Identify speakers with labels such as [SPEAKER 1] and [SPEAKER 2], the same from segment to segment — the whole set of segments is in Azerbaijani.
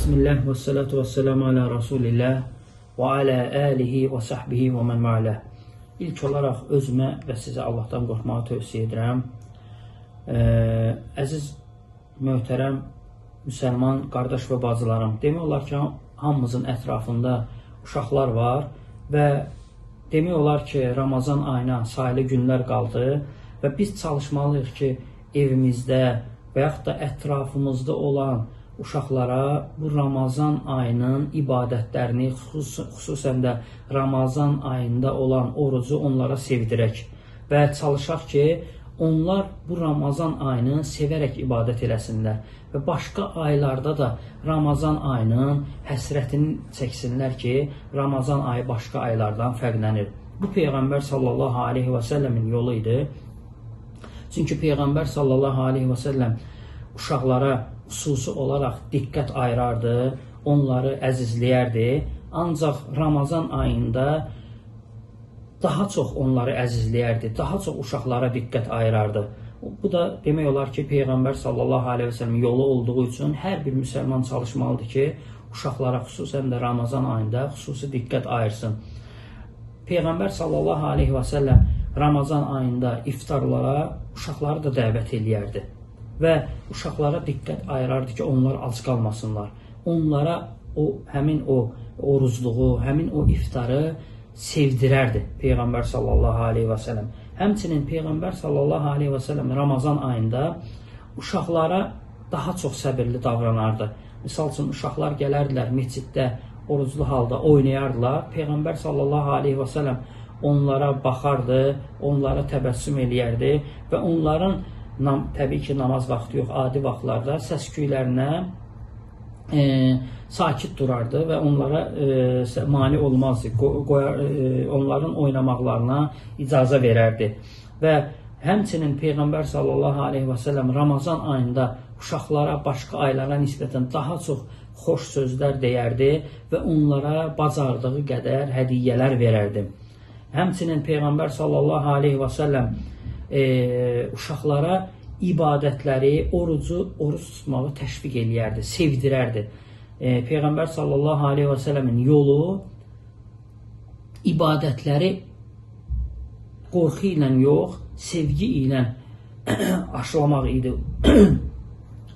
[SPEAKER 1] Bismillah və salatu və selamu alə Rasulillah və alə alihi və sahbihi və mən ma'alə. İlk olaraq özümə və sizə Allahdan qorxmağı tövsiyə edirəm. Əziz, möhtərəm, müsəlman, qardaş və bacılarım, demək olar ki, hamımızın ətrafında uşaqlar var və demək olar ki, Ramazan ayına sayılı günlər qaldı və biz çalışmalıyıq ki, evimizdə və yaxud da ətrafımızda olan uşaqlara bu Ramazan ayının ibadətlərini, xüsusən də Ramazan ayında olan orucu onlara sevdirək və çalışaq ki, onlar bu Ramazan ayını sevərək ibadət eləsinlər və başqa aylarda da Ramazan ayının həsrətini çəksinlər ki, Ramazan ayı başqa aylardan fərqlənir. Bu Peyğəmbər sallallahu aleyhi və səlləmin yolu idi. Çünki Peyğəmbər sallallahu aleyhi və səlləm uşaqlara xüsusi olaraq diqqət ayırardı, onları əzizləyərdi. Ancaq Ramazan ayında daha çox onları əzizləyərdi, daha çox uşaqlara diqqət ayırardı. Bu da demək olar ki, Peyğəmbər sallallahu aleyhi və səlləm yolu olduğu üçün hər bir müsəlman çalışmalıdır ki, uşaqlara xüsusən də Ramazan ayında xüsusi diqqət ayırsın. Peyğəmbər sallallahu aleyhi və səlləm Ramazan ayında iftarlara uşaqları da dəvət eləyərdi və uşaqlara diqqət ayırardı ki, onlar ac qalmasınlar. Onlara həmin o orucluğu, həmin o iftarı sevdirərdi Peyğəmbər sallallahu aleyhi və səlləm. Həmçinin Peyğəmbər sallallahu aleyhi və səlləm Ramazan ayında uşaqlara daha çox səbirli davranardı. Misal üçün, uşaqlar gələrdilər məsciddə oruclu halda oynayardılar. Peyğəmbər sallallahu aleyhi və səlləm onlara baxardı, onlara təbəssüm eləyərdi və onların təbii ki, namaz vaxtı yox, adi vaxtlarda səs-küylərinə sakit durardı və onlara mane olmazdı, onların oynamaqlarına icazə verərdi. Və həmçinin Peyğəmbər sallallahu aleyhi və səlləm Ramazan ayında uşaqlara başqa aylara nisbətən daha çox xoş sözlər deyərdi və onlara bacardığı qədər hədiyyələr verərdi. Həmçinin Peyğəmbər sallallahu aleyhi və səlləm uşaqlara ibadətləri, oruc tutmağı təşviq eləyərdi, sevdirərdi. Peyğəmbər sallallahu aleyhi və səlləmin yolu ibadətləri qorxu ilə yox, sevgi ilə aşılamaq idi.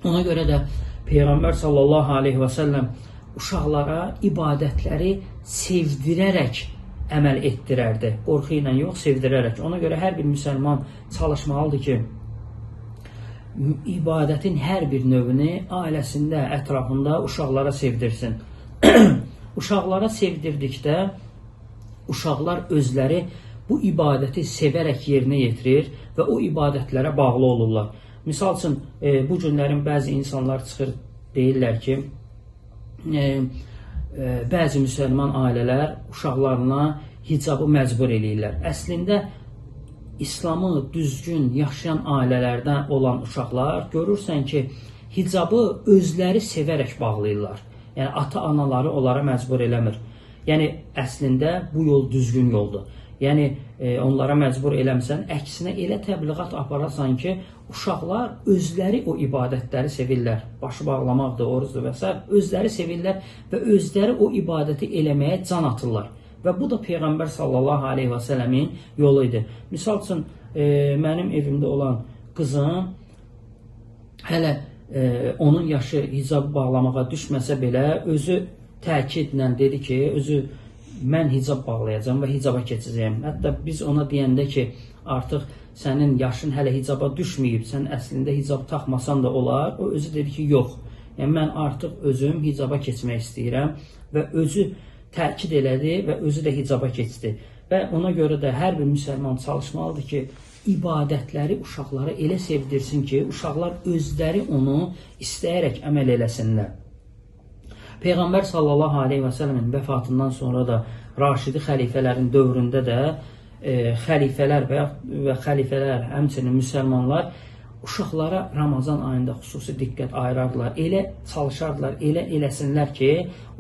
[SPEAKER 1] Ona görə də Peyğəmbər sallallahu aleyhi və səlləm uşaqlara ibadətləri sevdirərək əməl etdirərdi. Qorxu ilə yox, sevdirərək. Ona görə hər bir müsəlman çalışmalıdır ki, ibadətin hər bir növünü ailəsində, ətrafında uşaqlara sevdirsin. Uşaqlara sevdirdikdə uşaqlar özləri bu ibadəti sevərək yerinə yetirir və o ibadətlərə bağlı olurlar. Misal üçün, bu günlərin bəzi insanlar çıxır, deyirlər ki, bəzi müsəlman ailələr uşaqlarına hicabı məcbur eləyirlər. Əslində, İslamı düzgün yaşayan ailələrdən olan uşaqlar görürsən ki, hicabı özləri sevərək bağlayırlar. Yəni, ata-anaları onlara məcbur eləmir. Yəni, əslində bu yol düzgün yoldur. Yəni, onlara məcbur eləmsən, əksinə elə təbliğat aparasan ki, uşaqlar özləri o ibadətləri sevirlər. Başı bağlamaqdır, orucdur və s. Özləri sevirlər və özləri o ibadəti eləməyə can atırlar. Və bu da Peyğəmbər sallallahu aleyhi və səlləmin yolu idi. Misal üçün, mənim evimdə olan qızım hələ onun yaşı hicab bağlamağa düşməsə belə özü təkidlə dedi ki, mən hicab bağlayacağım və hicaba keçəcəyim. Hətta biz ona deyəndə ki, artıq sənin yaşın hələ hicaba düşməyib, sən əslində hicab taxmasan da olar, o özü dedi ki, yox. Yəni, mən artıq özüm hicaba keçmək istəyirəm və özü təkid elədi və özü də hicaba keçdi. Və ona görə də hər bir müsəlman çalışmalıdır ki, ibadətləri uşaqlara elə sevdirsin ki, uşaqlar özləri onu istəyərək əməl eləsinlər. Peyğəmbər sallallahu aleyhi və səlləmin vəfatından sonra da Raşidi xəlifələrin dövründə də xəlifələr və xəlifələr, həmçinin müsəlmanlar uşaqlara Ramazan ayında xüsusi diqqət ayırardılar. Elə çalışardılar, elə eləsinlər ki,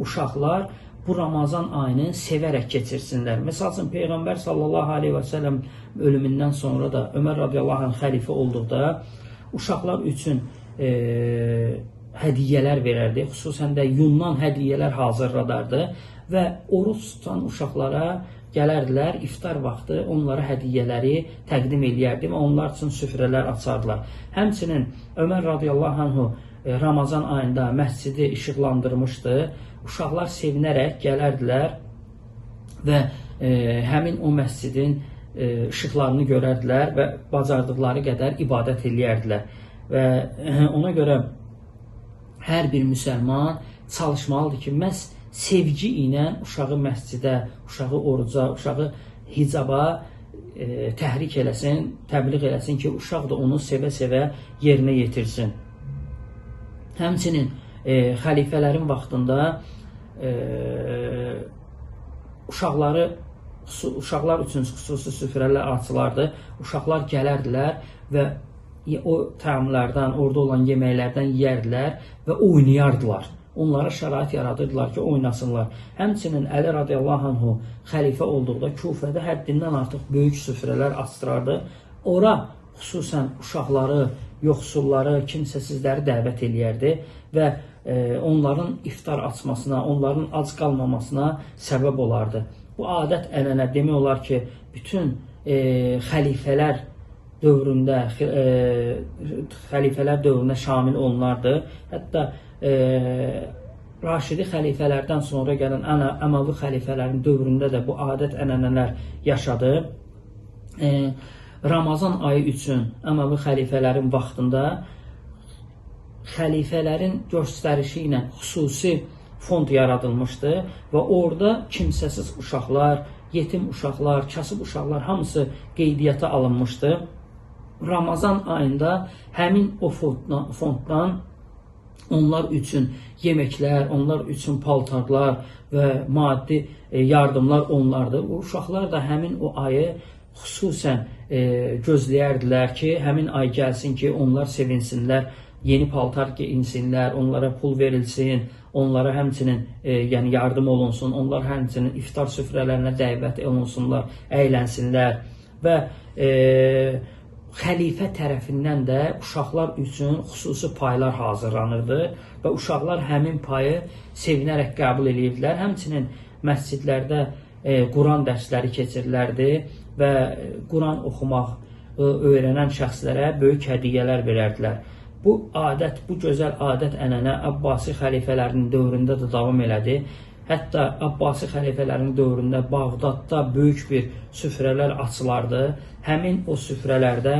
[SPEAKER 1] uşaqlar bu Ramazan ayını sevərək keçirsinlər. Məsəl üçün, Peyğəmbər sallallahu aleyhi və səlləm ölümündən sonra da Ömər radiyallahu anh xəlifə olduqda uşaqlar üçün hədiyyələr verərdi. Xüsusən də yundan hədiyyələr hazırladardı və oruç tutan uşaqlara gələrdilər, iftar vaxtı onlara hədiyyələri təqdim eləyərdi və onlar üçün süfrələr açardılar. Həmçinin Ömər radiyallahu anhu Ramazan ayında məscidi işıqlandırmışdı. Uşaqlar sevinərək gələrdilər və həmin o məscidin işıqlarını görərdilər və bacardıqları qədər ibadət eləyərdilər. Və ona görə hər bir müsəlman çalışmalıdır ki, məhz sevgi ilə uşağı məscidə, uşağı oruca, uşağı hicaba təhrik eləsin, təbliğ eləsin ki, uşaq da onu sevə-sevə yerinə yetirsin. Həmçinin xəlifələrin vaxtında uşaqlar üçün xüsusi süfrələr açılardı. Uşaqlar gələrdilər və o təamlardan, orada olan yeməklərdən yeyərdilər və oynayardılar. Onlara şərait yaradırdılar ki, oynasınlar. Həmçinin Əli radiyallahu anhu xəlifə olduqda Kufədə həddindən artıq böyük süfrələr açdırardı. Ora xüsusən uşaqları, yoxsulları, kimsəsizləri dəvət eləyərdi və onların iftar açmasına, onların ac qalmamasına səbəb olardı. Bu adət ənənə demək olar ki, bütün xəlifələr dövründə şamil olunardı. Hətta Raşidi xəlifələrdən sonra gələn Əməvi xəlifələrin dövründə də bu adət ənənələr yaşadı. Ramazan ayı üçün Əməvi xəlifələrin vaxtında xəlifələrin göstərişi ilə xüsusi fond yaradılmışdı və orada kimsəsiz uşaqlar, yetim uşaqlar, kasıb uşaqlar hamısı qeydiyyata alınmışdı. Ramazan ayında həmin o fonddan onlar üçün yeməklər, onlar üçün paltarlar və maddi yardımlar onlardır. Uşaqlar da həmin o ayı xüsusən gözləyərdilər ki, həmin ay gəlsin ki, onlar sevinsinlər, yeni paltar geyinsinlər, onlara pul verilsin, onlara həmçinin yəni yardım olunsun, onlar həmçinin iftar süfrələrinə dəvət olunsunlar, əylənsinlər və xəlifə tərəfindən də uşaqlar üçün xüsusi paylar hazırlanırdı və uşaqlar həmin payı sevinərək qəbul edirdilər. Həmçinin məscidlərdə Quran dərsləri keçirilərdi və Quran oxumaq öyrənən şəxslərə böyük hədiyyələr verərdilər. Bu adət, bu gözəl adət ənənə Abbasi xəlifələrinin dövründə də davam elədi. Hətta Abbasi xəlifələrin dövründə Bağdadda böyük bir süfrələr açılardı. Həmin o süfrələrdə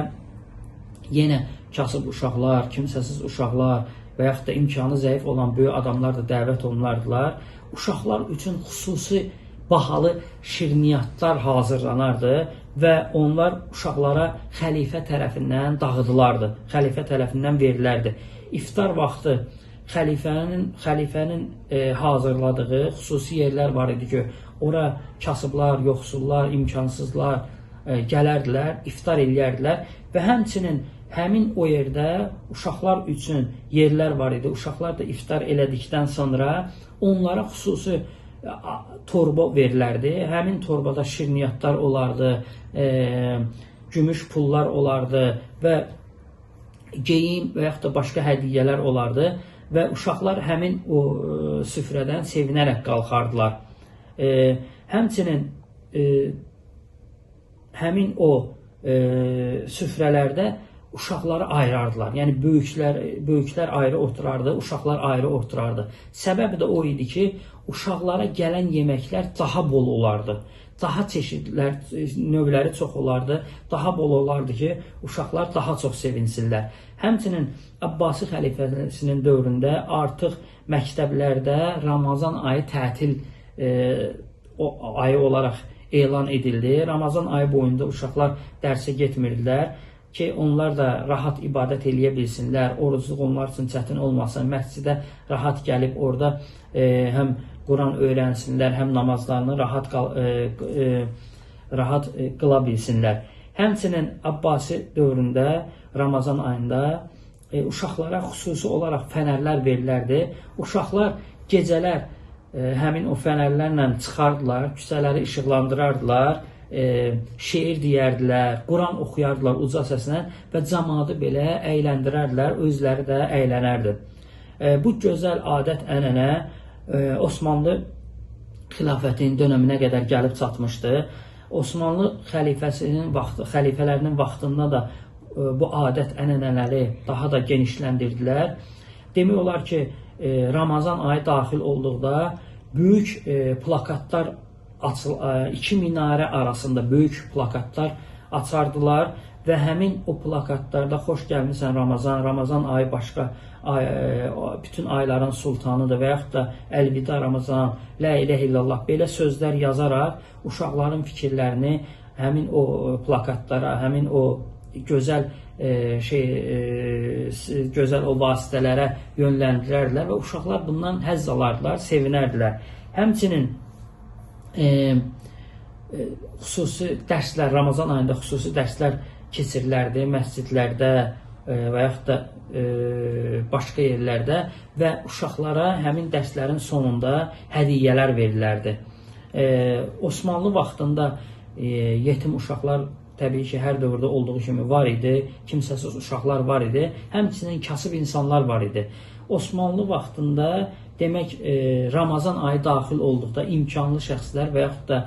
[SPEAKER 1] yenə kasıb uşaqlar, kimsəsiz uşaqlar və yaxud da imkanı zəif olan böyük adamlar da dəvət olunardılar. Uşaqlar üçün xüsusi bahalı şirniyyatlar hazırlanardı və onlar uşaqlara xəlifə tərəfindən dağıdılardı, xəlifə tərəfindən verilərdi. İftar vaxtı xəlifənin hazırladığı xüsusi yerlər var idi ki, ora kasıblar, yoxsullar, imkansızlar gələrdilər, iftar eləyərdilər və həmçinin həmin o yerdə uşaqlar üçün yerlər var idi. Uşaqlar da iftar elədikdən sonra onlara xüsusi torba verilərdi. Həmin torbada şirniyyatlar olardı, gümüş pullar olardı və geyim və yaxud da başqa hədiyyələr olardı və uşaqlar həmin o süfrədən sevinərək qalxardılar. Həmçinin həmin o süfrələrdə uşaqları ayırardılar. Yəni böyüklər ayrı oturardı, uşaqlar ayrı oturardı. Səbəbi də o idi ki, uşaqlara gələn yeməklər daha bol olardı. Daha çeşidlər, növləri çox olardı. Daha bol olardı ki, uşaqlar daha çox sevinsinlər. Həmçinin Abbasi xəlifəsinin dövründə artıq məktəblərdə Ramazan ayı tətil ayı olaraq elan edildi. Ramazan ayı boyunda uşaqlar dərsə getmirdilər ki, onlar da rahat ibadət eləyə bilsinlər, orucluq onlar üçün çətin olmasın, məscidə rahat gəlib orada həm Quran öyrənsinlər, həm namazlarını rahat qıla bilsinlər. Həmçinin Abbasi dövründə Ramazan ayında uşaqlara xüsusi olaraq fənərlər verilərdi. Uşaqlar gecələr həmin o fənərlərlə çıxardılar, küçələri işıqlandırardılar, şeir deyərdilər, Quran oxuyardılar uca səslə və cəmaatı belə əyləndirərdilər, özləri də əylənərdi. Bu gözəl adət-ənənə Osmanlı xilafətinin dönəminə qədər gəlib çatmışdı. Osmanlı xəlifələrinin vaxtında da bu adət-ənənələri daha da genişləndirdilər. Demək olar ki, Ramazan ayı daxil olduqda böyük plakatlar, iki minarə arasında böyük plakatlar açardılar və həmin o plakatlarda xoş gəlmisən Ramazan, Ramazan ayı başqa bütün ayların sultanıdır və yaxud da Əlvida Ramazan, La ilahe illallah belə sözlər yazaraq uşaqların fikirlərini həmin o plakatlara, həmin o gözəl gözəl o vasitələrə yönləndirərlər və uşaqlar bundan həzz alardılar, sevinərdilər. Həmçinin xüsusi dərslər, Ramazan ayında xüsusi dərslər keçirilərdi məscidlərdə və yaxud da başqa yerlərdə və uşaqlara həmin dərslərin sonunda hədiyyələr verilərdi. Osmanlı vaxtında yetim uşaqlar təbii ki, hər dövrdə olduğu kimi var idi, kimsəsiz uşaqlar var idi, həmçinin kasıb insanlar var idi. Osmanlı vaxtında demək Ramazan ayı daxil olduqda imkanlı şəxslər və yaxud da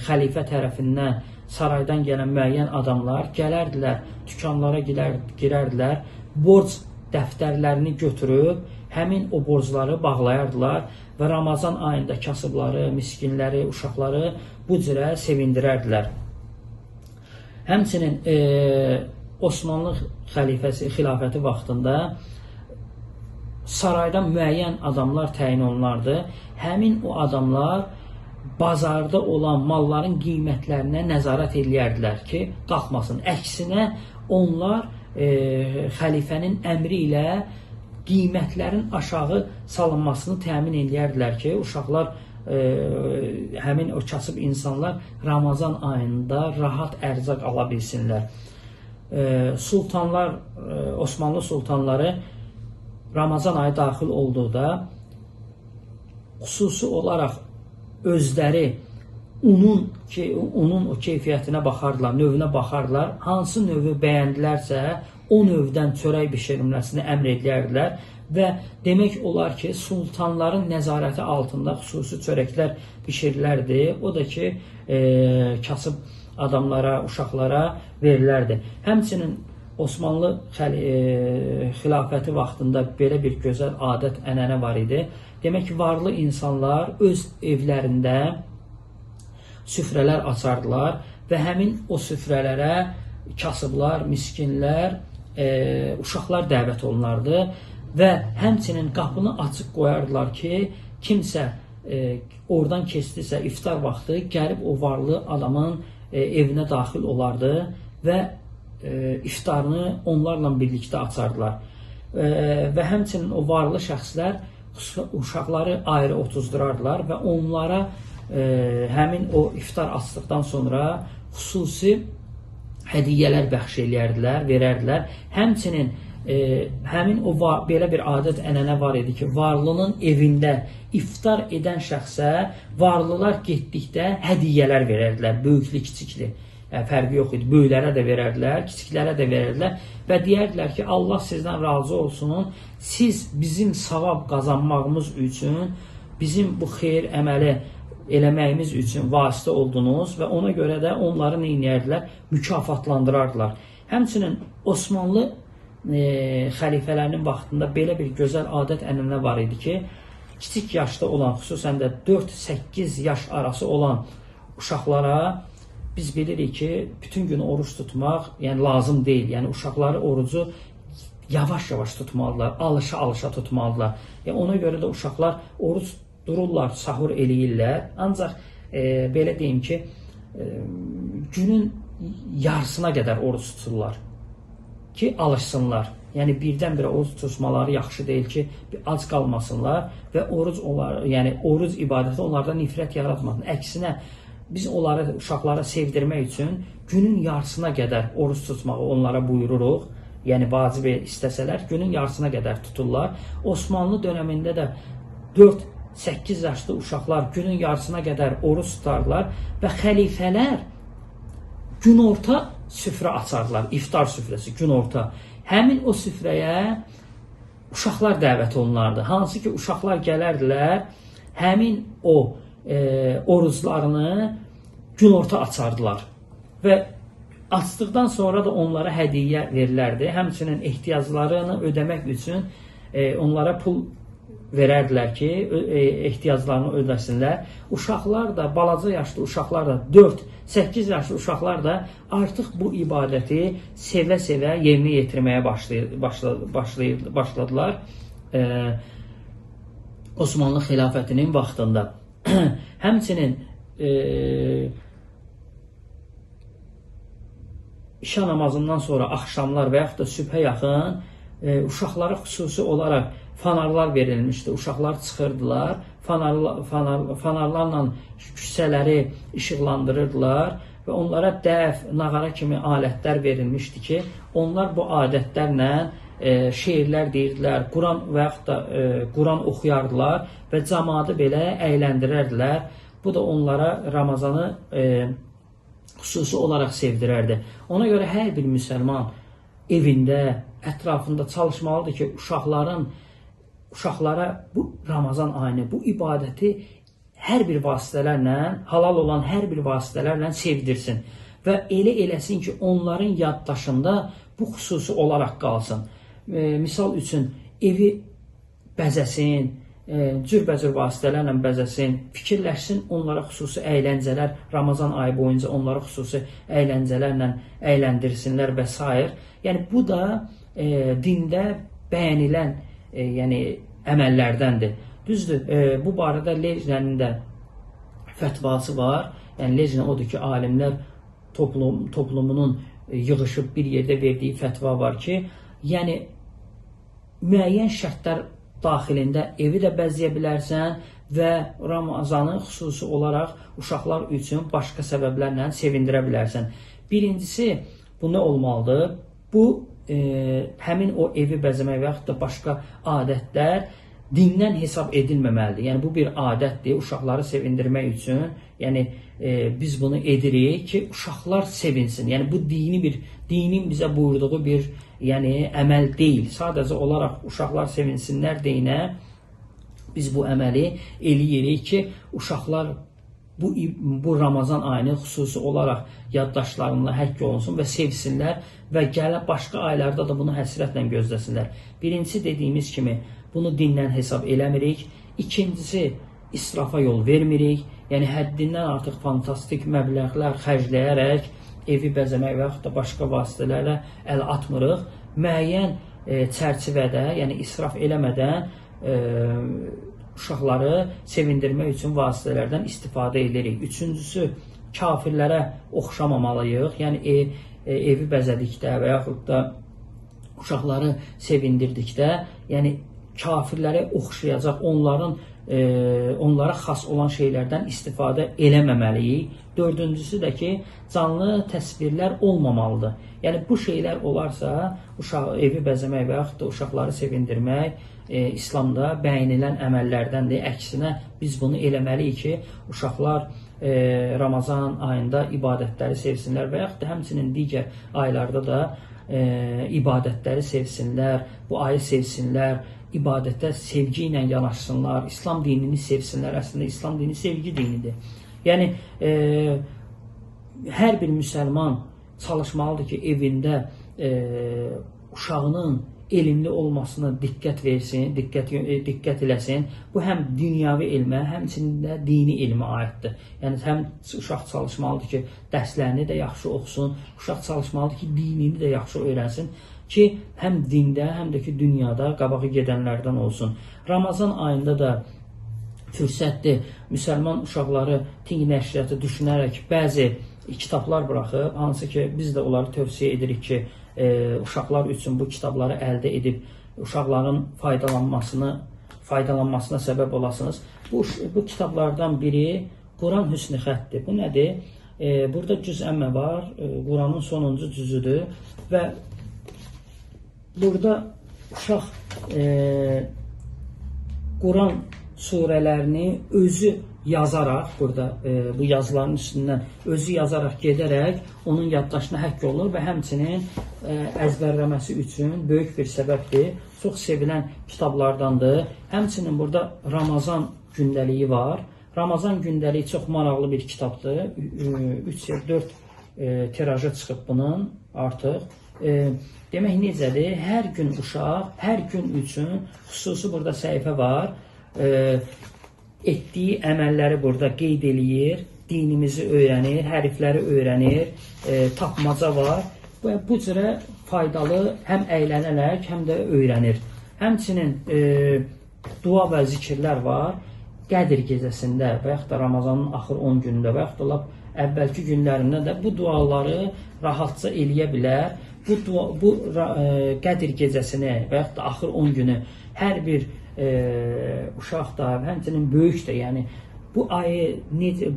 [SPEAKER 1] xəlifə tərəfindən saraydan gələn müəyyən adamlar gələrdilər, dükanlara girərdilər, borc dəftərlərini götürüb həmin o borcları bağlayardılar və Ramazan ayında kasıbları, miskinləri, uşaqları bu cürə sevindirərdilər. Həmçinin Osmanlı xilafəti vaxtında saraydan müəyyən adamlar təyin olunardı. Həmin o adamlar bazarda olan malların qiymətlərinə nəzarət edərdilər ki, qalxmasın. Əksinə onlar xəlifənin əmri ilə qiymətlərin aşağı salınmasını təmin edərdilər ki, uşaqlar, həmin o kasıb insanlar Ramazan ayında rahat ərzaq ala bilsinlər. Sultanlar, Osmanlı sultanları Ramazan ayı daxil olduqda xüsusi olaraq özləri unun o keyfiyyətinə baxardılar, növünə baxardılar. Hansı növü bəyəndilərsə o növdən çörək bişirilməsini əmr edərdilər və demək olar ki, sultanların nəzarəti altında xüsusi çörəklər bişirilərdi. O da ki, kasıb adamlara, uşaqlara verilərdi. Həmçinin Osmanlı xilafəti vaxtında belə bir gözəl adət-ənənə var idi. Demək ki, varlı insanlar öz evlərində süfrələr açardılar və həmin o süfrələrə kasıblar, miskinlər, uşaqlar dəvət olunardı və həmçinin qapını açıq qoyardılar ki, kimsə oradan keçdisə iftar vaxtı gəlib o varlı adamın evinə daxil olardı və iftarını onlarla birlikdə açardılar. Və həmçinin o varlı şəxslər uşaqları ayrı otuzdurardılar və onlara həmin o iftar açdıqdan sonra xüsusi hədiyyələr bəxş eləyərdilər, verərdilər. Həmçinin həmin o belə bir adət-ənənə var idi ki, varlının evində iftar edən şəxsə varlılar getdikdə hədiyyələr verərdilər, böyüklü, kiçikli. Fərqi yox idi. Böyüklərə də verərdilər, kiçiklərə də verərdilər və deyərdilər ki, Allah sizdən razı olsun, siz bizim savab qazanmağımız üçün, bizim bu xeyir əməli eləməyimiz üçün vasitə oldunuz və ona görə də onları neynəyərdilər? Mükafatlandırardılar. Həmçinin Osmanlı xəlifələrinin vaxtında belə bir gözəl adət-ənənə var idi ki, kiçik yaşda olan, xüsusən də 4-8 yaş arası olan uşaqlara biz bilirik ki, bütün gün oruç tutmaq lazım deyil. Yəni, uşaqları orucu yavaş-yavaş tutmalıdırlar, alışa-alışa tutmalıdırlar. Ona görə də uşaqlar oruç dururlar, sahur eləyirlər. Ancaq belə deyim ki, günün yarısına qədər oruç tuturlar ki, alışsınlar. Yəni, birdən-birə oruç tutmaları yaxşı deyil ki, ac qalmasınlar və oruc ibadəti onlarda nifrət yaratmasın. Əksinə, biz onları, uşaqlara sevdirmək üçün günün yarısına qədər oruç tutmağı onlara buyururuq. Yəni, vacib istəsələr günün yarısına qədər tuturlar. Osmanlı dönəmində də 4-8 yaşlı uşaqlar günün yarısına qədər oruç tutarlar və xəlifələr günorta süfrə açarlar, iftar süfrəsi, günorta. Həmin o süfrəyə uşaqlar dəvət olunardı. Hansı ki, uşaqlar gələrdilər, həmin o oruzlarını günorta açardılar və açdıqdan sonra da onlara hədiyyə verilərdi. Həmçinin ehtiyaclarını ödəmək üçün onlara pul verərdilər ki, ehtiyaclarını ödəsinlər. Uşaqlar da, balaca yaşlı uşaqlar da, 4-8 yaşlı uşaqlar da artıq bu ibadəti sevə-sevə yerinə yetirməyə başladılar. Osmanlı xilafətinin vaxtında. Həmçinin işə namazından sonra axşamlar və yaxud da sübhə yaxın uşaqlara xüsusi olaraq fanarlar verilmişdi. Uşaqlar çıxırdılar, fanarlarla küçələri işıqlandırırdılar və onlara dəf, nağara kimi alətlər verilmişdi ki, onlar bu adətlərlə şeirlər deyirdilər, Quran və yaxud da Quran oxuyardılar və cəmaatı belə əyləndirərdilər. Bu da onlara Ramazanı xüsusi olaraq sevdirərdi. Ona görə hər bir müsəlman evində, ətrafında çalışmalıdır ki, uşaqlara bu Ramazan ayını, bu ibadəti hər bir vasitələrlə, halal olan hər bir vasitələrlə sevdirsin və elə eləsin ki, onların yaddaşında bu xüsusi olaraq qalsın. Misal üçün, evi bəzəsin, cürbəcür vasitələrlə bəzəsin, fikirləşsin, onlara xüsusi əyləncələr, Ramazan ayı boyunca onlara xüsusi əyləncələrlə əyləndirsinlər və s. Yəni, bu da dində bəyənilən əməllərdəndir. Düzdür, bu barədə Lejnənin də fətvası var. Yəni, Lejnə odur ki, alimlər toplumunun yığışıb bir yerdə verdiyi fətva var ki, yəni, müəyyən şərtlər daxilində evi də bəzəyə bilərsən və Ramazanı xüsusi olaraq uşaqlar üçün başqa səbəblərlə sevindirə bilərsən. Birincisi, bu nə olmalıdır? Bu, həmin o evi bəzəmək və yaxud da başqa adətlər dindən hesab edilməməlidir. Yəni, bu bir adətdir, uşaqları sevindirmək üçün. Yəni, biz bunu edirik ki, uşaqlar sevinsin. Yəni, bu dinin bizə buyurduğu bir əməl deyil. Sadəcə olaraq uşaqlar sevinsinlər deyinə biz bu əməli eləyirik ki, uşaqlar bu Ramazan ayını xüsusi olaraq yaddaşlarında həkk olunsun və sevsinlər və gələn başqa aylarda da bunu həsrətlə gözləsinlər. Birincisi, dediyimiz kimi, bunu dindən hesab eləmirik. İkincisi, israfa yol vermirik. Yəni, həddindən artıq fantastik məbləğlər xərcləyərək evi bəzəmək və yaxud da başqa vasitələrlə əl atmırıq. Müəyyən çərçivədə, yəni israf eləmədən uşaqları sevindirmək üçün vasitələrdən istifadə edirik. Üçüncüsü, kafirlərə oxşamamalıyıq. Yəni, evi bəzədikdə və yaxud da uşaqları sevindirdikdə, yəni kafirlərə oxşayacaq, onlara xas olan şeylərdən istifadə eləməməliyik. Dördüncüsü də ki, canlı təsvirlər olmamalıdır. Yəni, bu şeylər olarsa, evi bəzəmək və yaxud da uşaqları sevindirmək İslamda bəyənilən əməllərdəndir. Əksinə, biz bunu eləməliyik ki, uşaqlar Ramazan ayında ibadətləri sevsinlər və yaxud da həmçinin digər aylarda da ibadətləri sevsinlər, bu ayı sevsinlər, ibadətə sevgi ilə yanaşsınlar, İslam dinini sevsinlər. Əslində, İslam dini sevgi dinidir. Yəni, hər bir müsəlman çalışmalıdır ki, evində uşağının elmli olmasına diqqət versin, diqqət eləsin. Bu, həm dünyavi elmə, həmçinin də dini elmə aiddir. Yəni, həm uşaq çalışmalıdır ki, dərslərini də yaxşı oxusun, uşaq çalışmalıdır ki, dinini də yaxşı öyrənsin ki, həm dində, həm də ki, dünyada qabağı gedənlərdən olsun. Ramazan ayında da fürsətdir, müsəlman uşaqları Ting nəşriyyatı düşünərək bəzi kitablar buraxıb, hansı ki, biz də onları tövsiyə edirik ki, uşaqlar üçün bu kitabları əldə edib uşaqların faydalanmasına səbəb olasınız. Bu kitablardan biri Quran Hüsnü Xətdir. Bu nədir? Burada cüzəmmə var, Quranın sonuncu cüzüdür və burada uşaq Quran surələrini özü yazaraq, burada bu yazıların üstündən özü yazaraq gedərək onun yaddaşına həkk olur və həmçinin əzbərləməsi üçün böyük bir səbəbdir. Çox sevilən kitablardandır. Həmçinin burada Ramazan gündəliyi var. Ramazan gündəliyi çox maraqlı bir kitabdır. 3 ya 4 tirajı çıxıb bunun artıq. Demək necədir? Hər gün uşaq, hər gün üçün xüsusi burada səhifə var. Etdiyi əməlləri burada qeyd eləyir, dinimizi öyrənir, hərfləri öyrənir, tapmaca var və bu cürə faydalı həm əylənərək, həm də öyrənir. Həmçinin dua və zikirlər var. Qədir gecəsində və yaxud da Ramazanın axır 10 günündə və yaxud da əvvəlki günlərində də bu duaları rahatca eləyə bilər. Bu Qədir gecəsini və yaxud da axır 10 günü hər bir uşaq da, həmçinin böyük də, yəni bu ayı,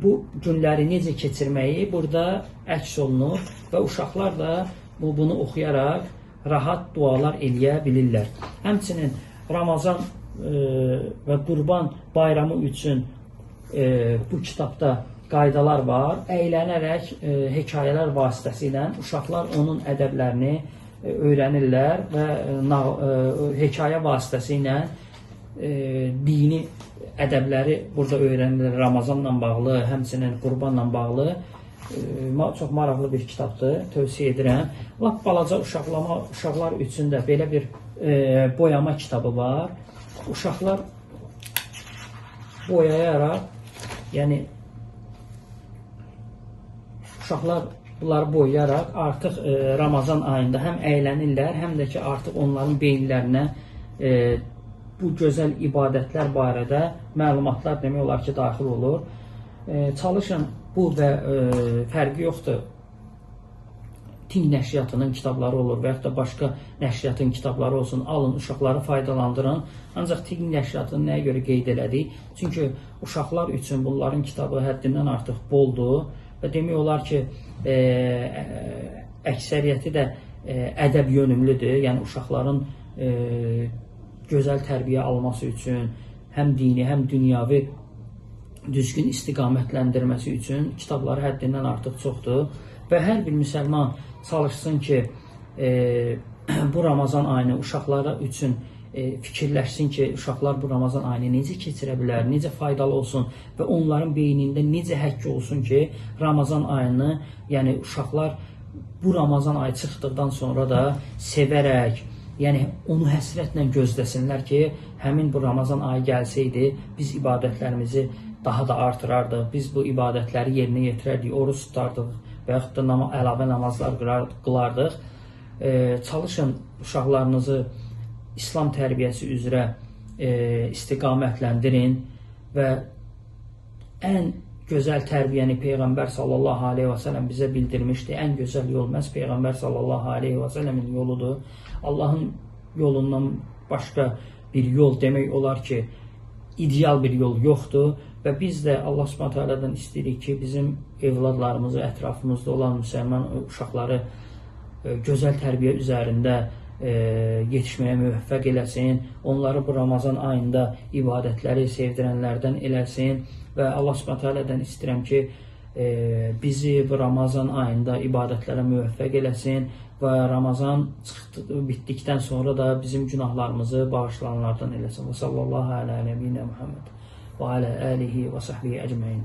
[SPEAKER 1] bu günləri necə keçirməyi burada əks olunur və uşaqlar da bunu oxuyaraq rahat dualar eləyə bilirlər. Həmçinin Ramazan və Qurban bayramı üçün bu kitabda qaydalar var. Əylənərək hekayələr vasitəsilə uşaqlar onun ədəblərini öyrənirlər və hekayə vasitəsilə dini ədəbləri burada öyrənilir. Ramazanla bağlı, həmçinin Qurbanla bağlı çox maraqlı bir kitabdır, tövsiyə edirəm. Lap balaca uşaqlar üçün də belə bir boyama kitabı var. Uşaqlar boyayaraq, yəni uşaqlar bunları boyayaraq artıq Ramazan ayında həm əylənirlər, həm də ki artıq onların beyinlərinə bu gözəl ibadətlər barədə məlumatlar demək olar ki daxil olur. Çalışın, bu və fərqi yoxdur. Ting nəşriyyatının kitabları olur və yaxud da başqa nəşriyyatın kitabları olsun, alın, uşaqları faydalandırın. Ancaq Ting nəşriyyatını nəyə görə qeyd elədik? Çünki uşaqlar üçün bunların kitabı həddindən artıq boldur və demək olar ki, əksəriyyəti də ədəb yönümlüdür. Yəni uşaqların gözəl tərbiyə alması üçün, həm dini, həm dünyavi düzgün istiqamətləndirməsi üçün kitabları həddindən artıq çoxdur. Və hər bir müsəlman çalışsın ki, bu Ramazan ayını uşaqları üçün fikirləşsin ki, uşaqlar bu Ramazan ayını necə keçirə bilər, necə faydalı olsun və onların beynində necə həkk olsun ki, Ramazan ayını, yəni uşaqlar bu Ramazan ayı çıxdıqdan sonra da sevərək, yəni onu həsrətlə gözləsinlər ki, həmin bu Ramazan ayı gəlsəydi, biz ibadətlərimizi daha da artırardıq, biz bu ibadətləri yerinə yetirərdik, oruç tutardıq və yaxud da əlavə namazlar qılardıq. Çalışın, uşaqlarınızı İslam tərbiyəsi üzrə istiqamətləndirin və ən gözəl tərbiyəni Peyğəmbər sallallahu aleyhi və səlləm bizə bildirmişdi. Ən gözəl yol məhz Peyğəmbər sallallahu aleyhi və səlləmin yoludur. Allahın yolundan başqa bir yol demək olar ki, ideal bir yol yoxdur və biz də Allah Subhanahu taala'dan istəyirik ki, bizim evladlarımızı, ətrafımızda olan müsəlman uşaqları gözəl tərbiyə üzərində yetişməyə müvəffəq eləsin, onları bu Ramazan ayında ibadətləri sevdirənlərdən eləsin və Allah Subhanahu taala'dan istəyirəm ki, bizi bu Ramazan ayında ibadətlərə müvəffəq eləsin və Ramazan bitdikdən sonra da bizim günahlarımızı bağışlananlardan eləsin. Və sallallahu alə nəbiyyinə Muhammed və alə alihi və sahbihi əcməin.